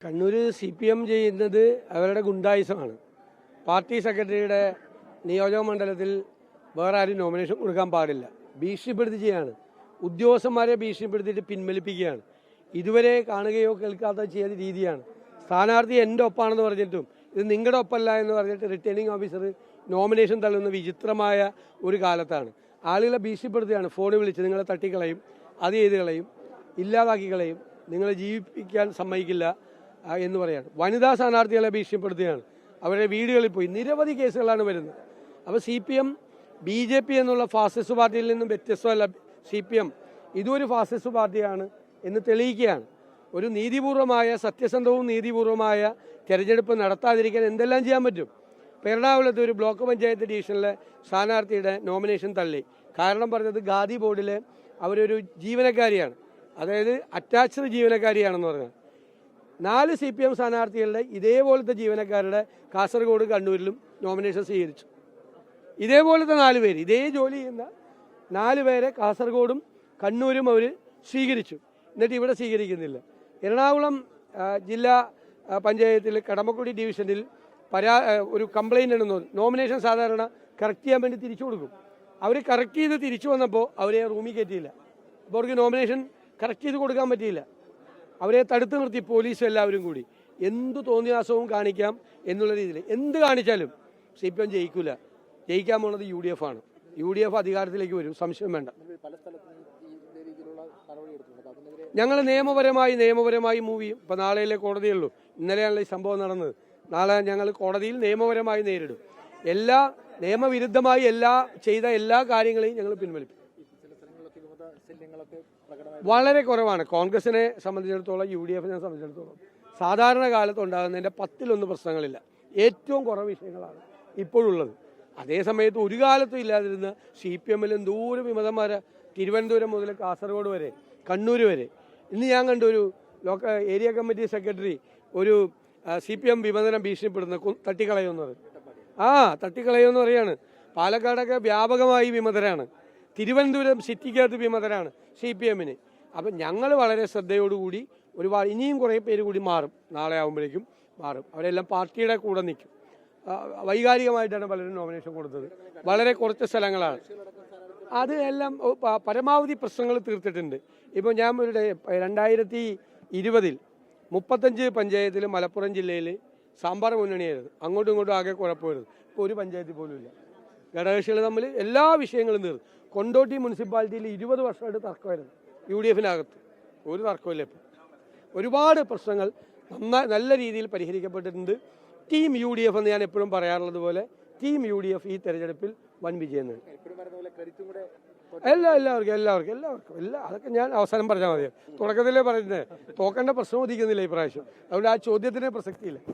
Kannur CPM ചെയ്യുന്നത് അവരുടെ ഗുണ്ടായുസമാണ്. Party സെക്രട്ടറിയുടെ നിയോജക മണ്ഡലത്തിൽ വേറെ ആരും നോമിനേഷൻ കൊടുക്കാൻ പാടില്ല. ഭീഷണിപ്പെടുത്തുകയാണ്, ഉദ്യോഗസ്ഥന്മാരെ ഭീഷണിപ്പെടുത്തിയിട്ട് പിൻവലിപ്പിക്കുകയാണ്. ഇതുവരെ കാണുകയോ കേൾക്കാത്ത ചെയ്ത രീതിയാണ്. സ്ഥാനാർത്ഥി എൻ്റെ ഒപ്പാണെന്ന് പറഞ്ഞിട്ടും ഇത് നിങ്ങളുടെ ഒപ്പമല്ല എന്ന് പറഞ്ഞിട്ട് റിട്ടേണിംഗ് ഓഫീസർ നോമിനേഷൻ തള്ളുന്ന വിചിത്രമായ ഒരു കാലത്താണ്. ആളുകളെ ഭീഷണിപ്പെടുത്തുകയാണ്, ഫോണിൽ വിളിച്ച് നിങ്ങളെ തട്ടിക്കളയും, അത് ചെയ്ത് കളയും, ഇല്ലാതാക്കി കളയും, നിങ്ങളെ ജീവിപ്പിക്കാൻ സമ്മതിക്കില്ല എന്ന് പറയാണ്. വനിതാ സ്ഥാനാർത്ഥികളെ ഭീഷണിപ്പെടുത്തുകയാണ്, അവരുടെ വീടുകളിൽ പോയി. നിരവധി കേസുകളാണ് വരുന്നത്. അപ്പോൾ CPM BJP എന്നുള്ള ഫാസിസ്റ്റ് പാർട്ടിയിൽ നിന്നും വ്യത്യസ്തമല്ല. CPM ഇതൊരു ഫാസിസ്റ്റ് പാർട്ടിയാണ് എന്ന് തെളിയിക്കുകയാണ്. ഒരു നീതിപൂർവമായ, സത്യസന്ധവും നീതിപൂർവമായ തെരഞ്ഞെടുപ്പ് നടത്താതിരിക്കാൻ എന്തെല്ലാം ചെയ്യാൻ പറ്റും? എറണാകുളത്ത് ഒരു ബ്ലോക്ക് പഞ്ചായത്ത് ഡിവിഷനിലെ സ്ഥാനാർത്ഥിയുടെ നോമിനേഷൻ തള്ളി. കാരണം പറഞ്ഞത് ഖാദി ബോർഡിലെ അവരൊരു ജീവനക്കാരിയാണ്, അതായത് അറ്റാച്ച്ഡ് ജീവനക്കാരിയാണെന്ന് പറഞ്ഞത്. 4 CPM സ്ഥാനാർത്ഥികളുടെ ഇതേപോലത്തെ ജീവനക്കാരുടെ കാസർഗോഡ്, കണ്ണൂരിലും നോമിനേഷൻ സ്വീകരിച്ചു. ഇതേപോലത്തെ 4 പേര്, ഇതേ ജോലി ചെയ്യുന്ന 4 പേരെ കാസർഗോഡും കണ്ണൂരും അവർ സ്വീകരിച്ചു. എന്നിട്ട് ഇവിടെ സ്വീകരിക്കുന്നില്ല. എറണാകുളം ജില്ലാ പഞ്ചായത്തിൽ കടമക്കുടി ഡിവിഷനിൽ ഒരു കംപ്ലൈൻ്റ് ഉണ്ടെന്ന് തോന്നി. നോമിനേഷൻ സാധാരണ കറക്റ്റ് ചെയ്യാൻ വേണ്ടി തിരിച്ചു കൊടുക്കും. അവർ കറക്റ്റ് ചെയ്ത് തിരിച്ചു വന്നപ്പോൾ അവരെ റൂമിൽ കയറ്റിയില്ല. അപ്പോൾ അവർക്ക് നോമിനേഷൻ കറക്റ്റ് ചെയ്ത് കൊടുക്കാൻ പറ്റിയില്ല. അവരെ തടുത്തു നിർത്തി പോലീസും എല്ലാവരും കൂടി. എന്ത് തോന്നിയാസവും കാണിക്കാം എന്നുള്ള രീതിയിൽ എന്ത് കാണിച്ചാലും CPM ജയിക്കില്ല. ജയിക്കാൻ പോകുന്നത് UDF ആണ്. UDF അധികാരത്തിലേക്ക് വരും, സംശയം വേണ്ട. ഞങ്ങൾ നിയമപരമായി മൂവ് ചെയ്യും. ഇപ്പം നാളെയല്ലേ കോടതിയുള്ളൂ, ഇന്നലെയാണല്ലോ ഈ സംഭവം നടന്നത്. നാളെ ഞങ്ങൾ കോടതിയിൽ നിയമപരമായി നേരിടും. എല്ലാ നിയമവിരുദ്ധമായി ചെയ്ത എല്ലാ കാര്യങ്ങളെയും ഞങ്ങൾ പിൻവലിക്കും. വളരെ കുറവാണ്. കോൺഗ്രസിനെ സംബന്ധിച്ചിടത്തോളം, UDFനെ സംബന്ധിച്ചിടത്തോളം സാധാരണ കാലത്ത് ഉണ്ടാകുന്നതിൻ്റെ 10-1 പ്രശ്നങ്ങളില്ല. ഏറ്റവും കുറവ് വിഷയങ്ങളാണ് ഇപ്പോഴുള്ളത്. അതേസമയത്ത് ഒരു കാലത്തും ഇല്ലാതിരുന്ന CPM-ൽ എന്തോരം വിമതന്മാരെ, തിരുവനന്തപുരം മുതൽ കാസർഗോഡ് വരെ, കണ്ണൂർ വരെ. ഇന്ന് ഞാൻ കണ്ട ഒരു ഏരിയ കമ്മിറ്റി സെക്രട്ടറി ഒരു CPM വിമതനം ഭീഷണിപ്പെടുന്ന തട്ടിക്കളയുമെന്ന് പറയും. തട്ടിക്കളയുമെന്ന് പറയാണ്. പാലക്കാടൊക്കെ വ്യാപകമായി വിമതരാണ്. തിരുവനന്തപുരം സിറ്റിക്കകത്ത് വിമതരാണ് CPM-ന്. അപ്പം ഞങ്ങൾ വളരെ ശ്രദ്ധയോടുകൂടി ഒരുപാട്, ഇനിയും കുറേ പേര് കൂടി മാറും, നാളെ ആകുമ്പോഴേക്കും മാറും. അവരെല്ലാം പാർട്ടിയുടെ കൂടെ നിൽക്കും. വൈകാരികമായിട്ടാണ് പലരും നോമിനേഷൻ കൊടുത്തത്. വളരെ കുറച്ച് സ്ഥലങ്ങളാണ്. അത് എല്ലാം പരമാവധി പ്രശ്നങ്ങൾ തീർത്തിട്ടുണ്ട്. ഇപ്പോൾ ഞാൻ 2020 35 പഞ്ചായത്തിൽ മലപ്പുറം ജില്ലയിൽ സാമ്പാർ മുന്നണിയായിരുന്നു. അങ്ങോട്ടും ഇങ്ങോട്ടും ആകെ കുഴപ്പമായിരുന്നു. ഇപ്പോൾ ഒരു പഞ്ചായത്തിൽ പോലും ഇല്ല. ഘടകകക്ഷികൾ തമ്മിൽ എല്ലാ വിഷയങ്ങളും തീർന്നു. കൊണ്ടോട്ടി മുനിസിപ്പാലിറ്റിയിൽ 20 വർഷമായിട്ട് തർക്കമായിരുന്നു. UDF-നകത്ത് ഒരു തർക്കമില്ല. ഇപ്പോൾ ഒരുപാട് പ്രശ്നങ്ങൾ നല്ല രീതിയിൽ പരിഹരിക്കപ്പെട്ടിട്ടുണ്ട്. ടീം UDF എന്ന് ഞാൻ എപ്പോഴും പറയാറുള്ളത് പോലെ ടീം UDF ഈ തെരഞ്ഞെടുപ്പിൽ വൻ വിജയം നേടും. എല്ലാവർക്കും അതൊക്കെ ഞാൻ അവസാനം പറഞ്ഞാൽ മതിയോ? തുടക്കത്തിലേ പറയുന്നത് തോക്കേണ്ട പ്രശ്നം ഉദിക്കുന്നില്ല ഈ പ്രാവശ്യം. അതുകൊണ്ട് ആ ചോദ്യത്തിന് പ്രസക്തിയില്ല.